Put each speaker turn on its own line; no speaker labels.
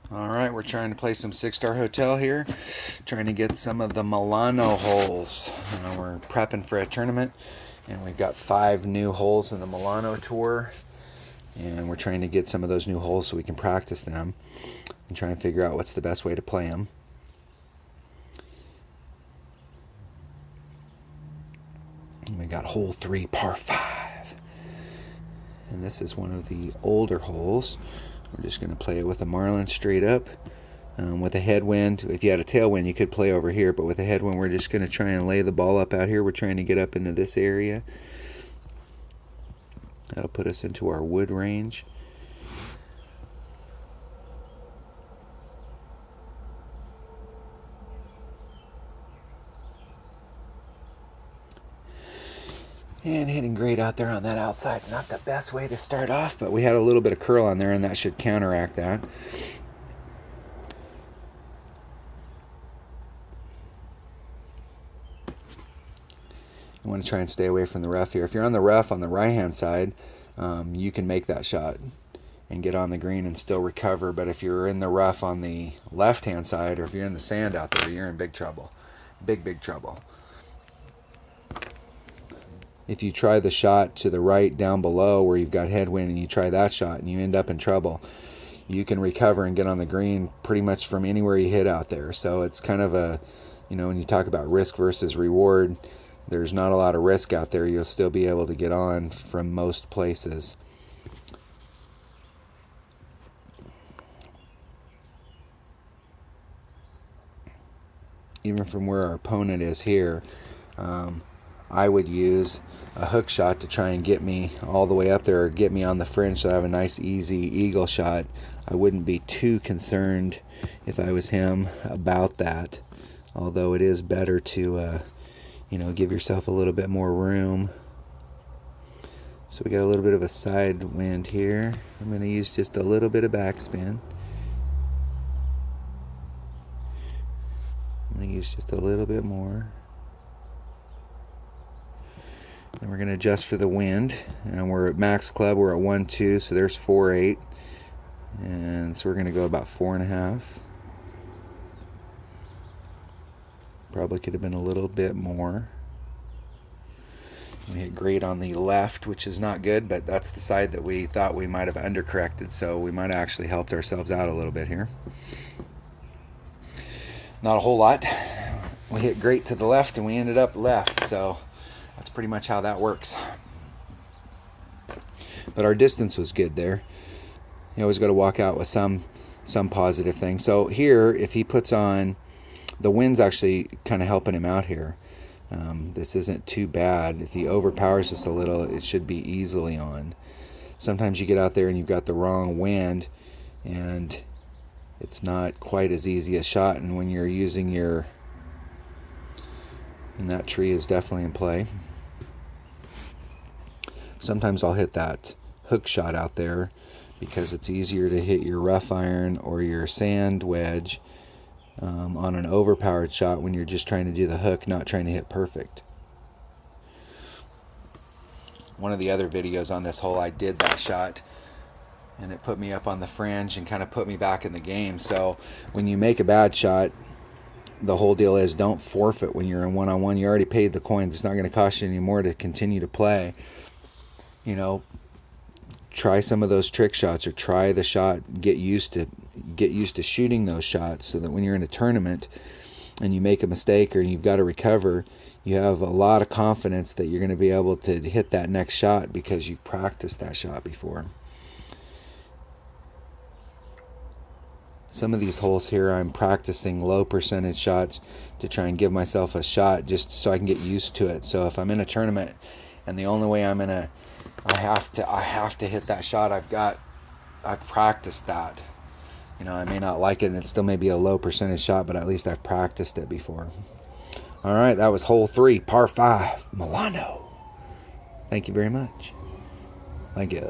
Alright, we're trying to play some 6-star hotel here. Trying to get some of the Milano holes. We're prepping for a tournament, and we've got 5 new holes in the Milano tour. And we're trying to get some of those new holes so we can practice them and try and figure out what's the best way to play them. And we got hole 3, par 5. And this is one of the older holes. We're just going to play it with a marlin straight up. With a headwind, if you had a tailwind, you could play over here, but with a headwind, we're just going to try and lay the ball up out here. We're trying to get up into this area. That'll put us into our wood range. And hitting great out there on that outside. It's not the best way to start off, but we had a little bit of curl on there, and that should counteract that. You want to try and stay away from the rough here. If you're on the rough on the right-hand side, you can make that shot and get on the green and still recover. But if you're in the rough on the left-hand side, or if you're in the sand out there, you're in big trouble. Big trouble. If you try the shot to the right down below where you've got headwind and you try that shot and you end up in trouble, you can recover and get on the green pretty much from anywhere you hit out there. So it's kind of a, when you talk about risk versus reward, there's not a lot of risk out there. You'll still be able to get on from most places. Even from where our opponent is here, I would use a hook shot to try and get me all the way up there, or get me on the fringe so I have a nice easy eagle shot. I wouldn't be too concerned if I was him about that, although it is better to give yourself a little bit more room. So we got a little bit of a side wind here. I'm going to use just a little bit of backspin. I'm going to use just a little bit more. And we're going to adjust for the wind. And we're at max club. We're at 1-2, so there's 4-8. And so we're going to go about 4.5. Probably could have been a little bit more. We hit great on the left, which is not good, but that's the side that we thought we might have undercorrected, so we might have actually helped ourselves out a little bit here. Not a whole lot. We hit great to the left and we ended up left, so that's pretty much how that works. But our distance was good there. You always got to walk out with some positive thing. So here, if he puts on, the wind's actually kind of helping him out here. This isn't too bad. If he overpowers just a little, it should be easily on. Sometimes you get out there and you've got the wrong wind, and it's not quite as easy a shot. And when you're using and that tree is definitely in play. Sometimes I'll hit that hook shot out there because it's easier to hit your rough iron or your sand wedge on an overpowered shot when you're just trying to do the hook, not trying to hit perfect. One of the other videos on this hole, I did that shot, and it put me up on the fringe and kind of put me back in the game. So when you make a bad shot, the whole deal is don't forfeit when you're in one-on-one. You already paid the coins. It's not going to cost you any more to continue to play. Try some of those trick shots, or try the shot. Get used to shooting those shots, so that when you're in a tournament and you make a mistake or you've got to recover, you have a lot of confidence that you're going to be able to hit that next shot because you've practiced that shot before. Some of these holes here, I'm practicing low percentage shots to try and give myself a shot just so I can get used to it. So if I'm in a tournament and the only way I have to hit that shot I've practiced that. I may not like it and it still may be a low percentage shot, but at least I've practiced it before. All right, that was hole 3, par 5, Milano. Thank you very much. Thank you.